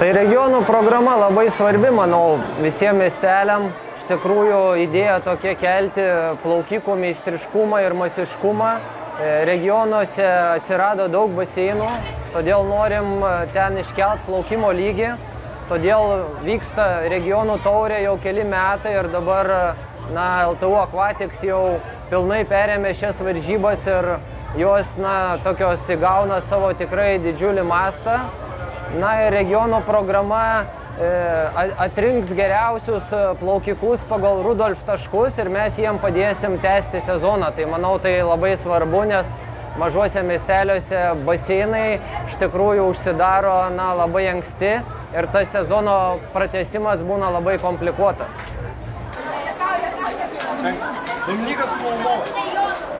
Tai regionų programa labai svarbi, manau, visiems miesteliam. Iš tikrųjų, idėja tokia kelti plaukikų meistriškumą ir masiškumą. Regionuose atsirado daug baseinų, todėl norim ten iškelt plaukimo lygį. Todėl vyksta regionų taurė jau keli metai ir dabar LTU Aquatics jau pilnai perėmė šias varžybas ir jos tokios įgauna savo tikrai didžiulį mastą. Ir regiono programa atrinks geriausius plaukikus pagal Rudolf taškus ir mes jiem padėsim tęsti sezoną. Tai manau, tai labai svarbu, nes mažuose miesteliuose baseinai iš tikrųjų užsidaro labai anksti ir tas sezono pratęsimas būna labai komplikuotas. Dominykas Smolnovas.